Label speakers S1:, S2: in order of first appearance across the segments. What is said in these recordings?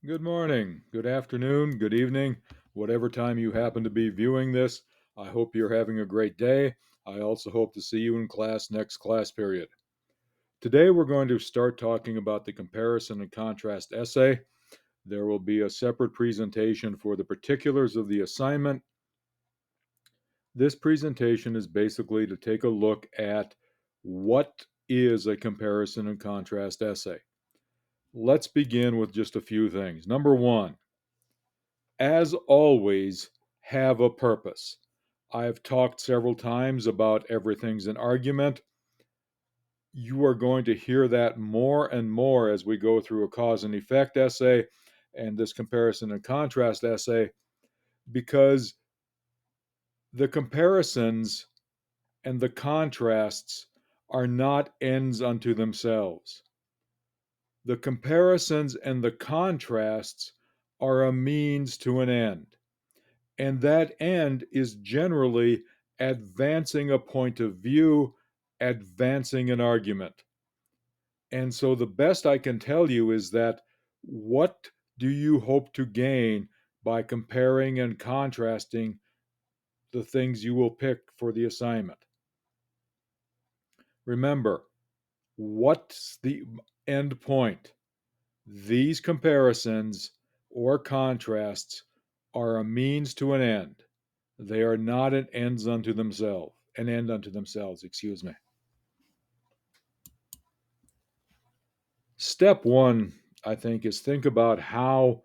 S1: Good morning, good afternoon, good evening, whatever time you happen to be viewing this. I hope you're having a great day. I also hope to see you in class next class period. Today we're going to start talking about the comparison and contrast essay. There will be a separate presentation for the particulars of the assignment. This presentation is basically to take a look at what is a comparison and contrast essay. Let's begin with just a few things. Number one, as always, have a purpose. I've talked several times about everything's an argument. You are going to hear that more and more as we go through a cause and effect essay and this comparison and contrast essay, because the comparisons and the contrasts are not ends unto themselves. The comparisons and the contrasts are a means to an end. And that end is generally advancing a point of view, advancing an argument. And so the best I can tell you is that what do you hope to gain by comparing and contrasting the things you will pick for the assignment? Remember, what's the end point? These comparisons or contrasts are a means to an end. They are not an end unto themselves, excuse me. Step one, I think, is think about how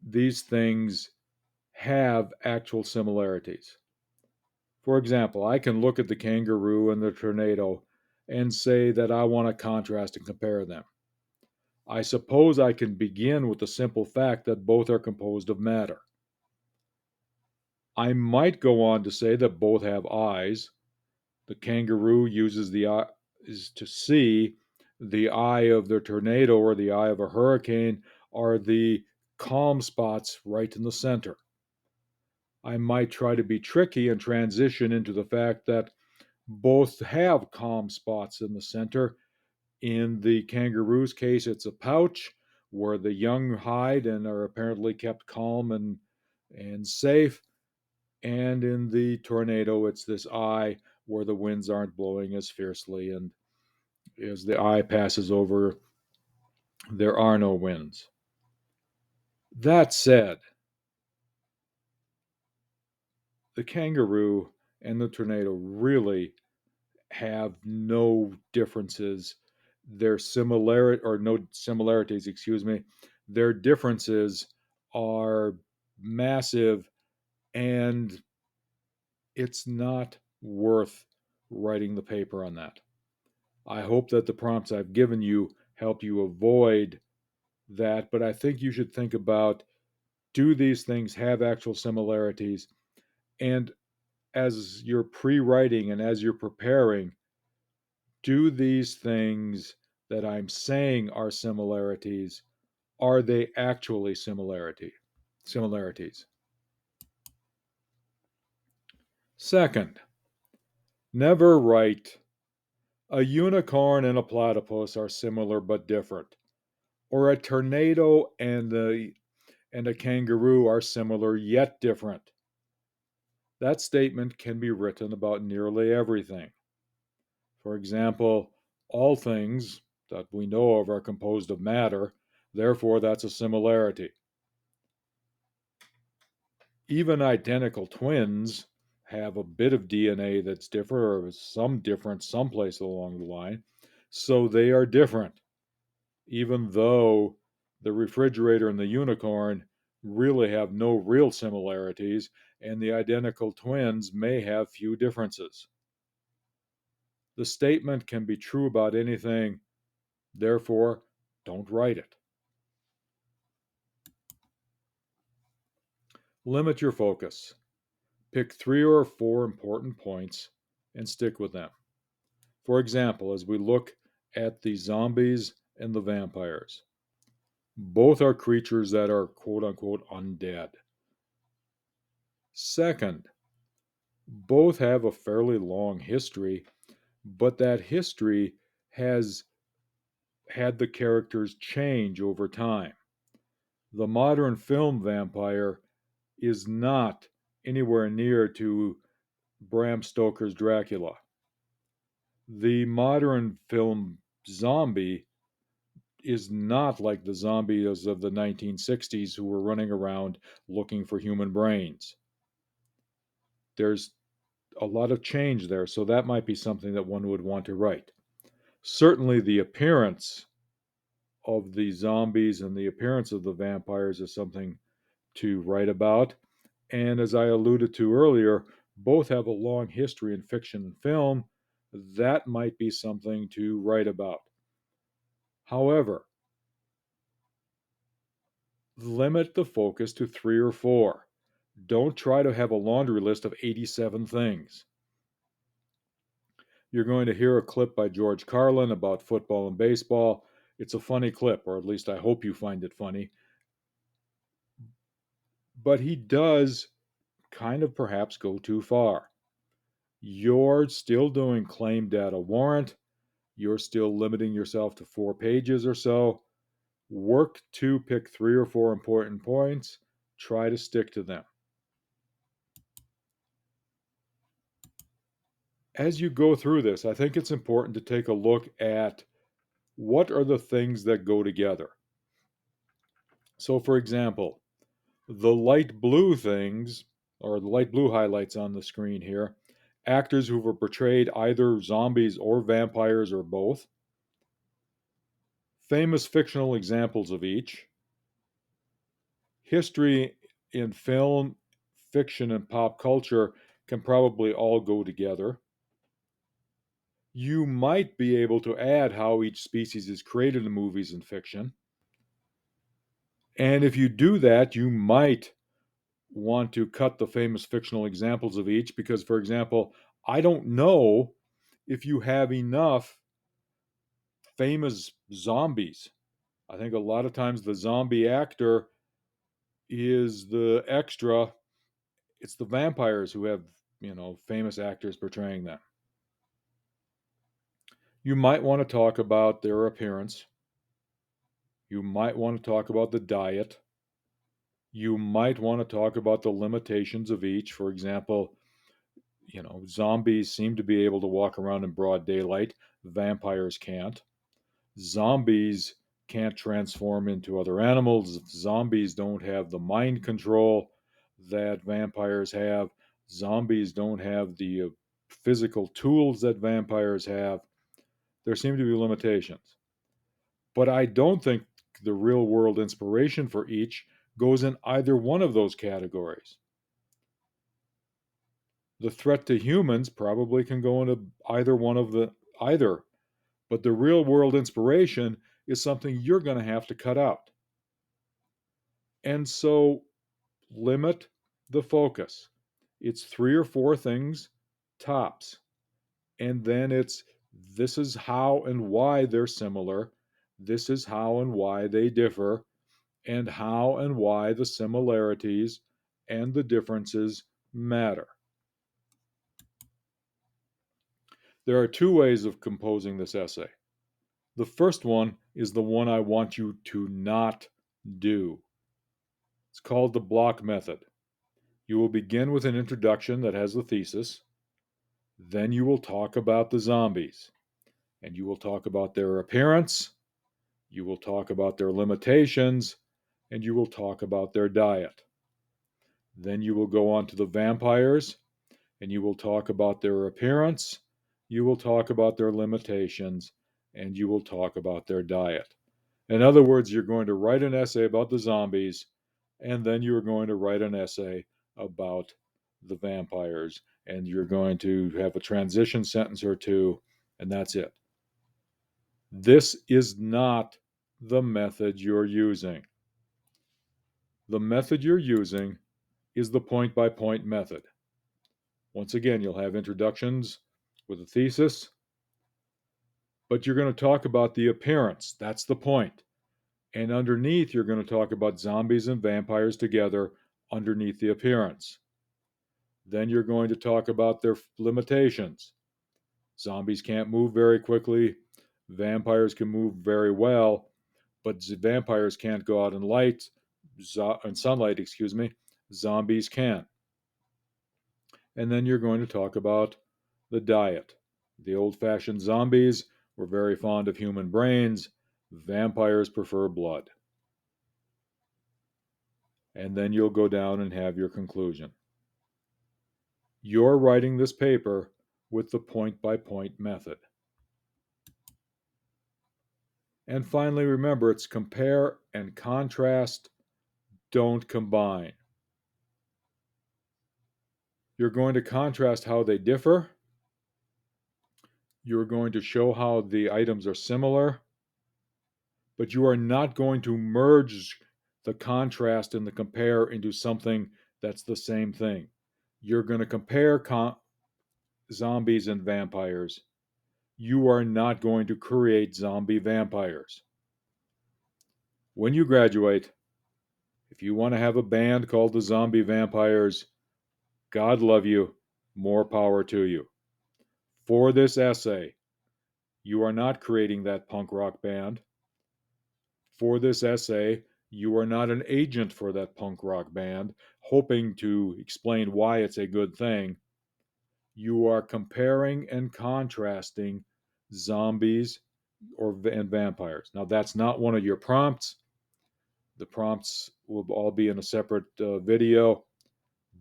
S1: these things have actual similarities. For example, I can look at the kangaroo and the tornado and say that I want to contrast and compare them. I suppose I can begin with the simple fact that both are composed of matter. I might go on to say that both have eyes. The kangaroo uses the eye is to see. The eye of the tornado or the eye of a hurricane are the calm spots right in the center. I might try to be tricky and transition into the fact that both have calm spots in the center. In the kangaroo's case, it's a pouch where the young hide and are apparently kept calm and safe. And in the tornado, it's this eye where the winds aren't blowing as fiercely. And as the eye passes over, there are no winds. That said, the kangaroo and the tornado really have no differences. Their similarity, or no similarities, excuse me, their differences are massive, and it's not worth writing the paper on that. I hope that the prompts I've given you help you avoid that, but I think you should think about, do these things have actual similarities? And as you're pre writing and as you're preparing, do these things that I'm saying are similarities, are they actually similarities? Second, never write a unicorn and a platypus are similar but different, or a tornado and a kangaroo are similar yet different. That statement can be written about nearly everything. For example, all things that we know of are composed of matter, therefore, that's a similarity. Even identical twins have a bit of DNA that's different, or some difference someplace along the line, so they are different, even though the refrigerator and the unicorn really have no real similarities, and the identical twins may have few differences. The statement can be true about anything, therefore, don't write it. Limit your focus. Pick 3 or 4 important points and stick with them. For example, as we look at the zombies and the vampires, both are creatures that are quote unquote undead. Second, both have a fairly long history, but that history has had the characters change over time. The modern film vampire is not anywhere near to Bram Stoker's Dracula. The modern film zombie is not like the zombies of the 1960s who were running around looking for human brains. There's a lot of change there, so that might be something that one would want to write. Certainly, the appearance of the zombies and the appearance of the vampires is something to write about. And as I alluded to earlier, both have a long history in fiction and film. That might be something to write about. However, limit the focus to 3 or 4. Don't try to have a laundry list of 87 things. You're going to hear a clip by George Carlin about football and baseball. It's a funny clip, or at least I hope you find it funny. But he does kind of perhaps go too far. You're still doing claim data warrant. You're still limiting yourself to 4 pages or so. Work to pick 3 or 4 important points. Try to stick to them. As you go through this, I think it's important to take a look at what are the things that go together. So, for example, the light blue things, or the light blue highlights on the screen here, actors who have portrayed either zombies or vampires or both, famous fictional examples of each, history in film, fiction, and pop culture can probably all go together. You might be able to add how each species is created in movies and fiction. And if you do that, you might want to cut the famous fictional examples of each because, for example, I don't know if you have enough famous zombies. I think a lot of times the zombie actor is the extra. It's the vampires who have, famous actors portraying them. You might want to talk about their appearance. You might want to talk about the diet. You might want to talk about the limitations of each. For example, zombies seem to be able to walk around in broad daylight. Vampires can't. Zombies can't transform into other animals. Zombies don't have the mind control that vampires have. Zombies don't have the physical tools that vampires have. There seem to be limitations. But I don't think the real world inspiration for each goes in either one of those categories. The threat to humans probably can go into either, but the real world inspiration is something you're going to have to cut out. And so limit the focus. It's 3 or 4 things tops. And then it's this is how and why they're similar. This is how and why they differ, and how and why the similarities and the differences matter. There are 2 ways of composing this essay. The first one is the one I want you to not do. It's called the block method. You will begin with an introduction that has the thesis. Then you will talk about the zombies. And you will talk about their appearance. You will talk about their limitations. And you will talk about their diet. Then you will go on to the vampires. And you will talk about their appearance. You will talk about their limitations. And you will talk about their diet. In other words, you're going to write an essay about the zombies, and then you're going to write an essay about the vampires, and you're going to have a transition sentence or two, and that's it. This is not the method you're using. The method you're using is the point by point method. Once again, you'll have introductions with a thesis, but you're going to talk about the appearance. That's the point. And underneath, you're going to talk about zombies and vampires together underneath the appearance. Then you're going to talk about their limitations. Zombies can't move very quickly. Vampires can move very well, but vampires can't go out in sunlight, excuse me. Zombies can. And then you're going to talk about the diet. The old-fashioned zombies were very fond of human brains. Vampires prefer blood. And then you'll go down and have your conclusion. You're writing this paper with the point-by-point method. And finally, remember, it's compare and contrast, don't combine. You're going to contrast how they differ. You're going to show how the items are similar, but you are not going to merge the contrast and the compare into something that's the same thing. You're going to compare zombies and vampires. You are not going to create zombie vampires. When you graduate, if you want to have a band called the Zombie Vampires, God love you, more power to you. For this essay, you are not creating that punk rock band. For this essay, you are not an agent for that punk rock band, hoping to explain why it's a good thing. You are comparing and contrasting zombies and vampires. Now, that's not one of your prompts. The prompts will all be in a separate video,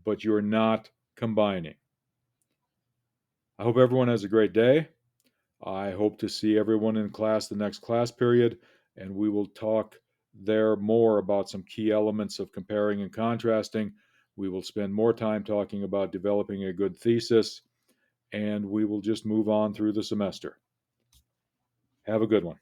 S1: but you're not combining. I hope everyone has a great day. I hope to see everyone in class the next class period, and we will talk there more about some key elements of comparing and contrasting. We will spend more time talking about developing a good thesis, and we will just move on through the semester. Have a good one.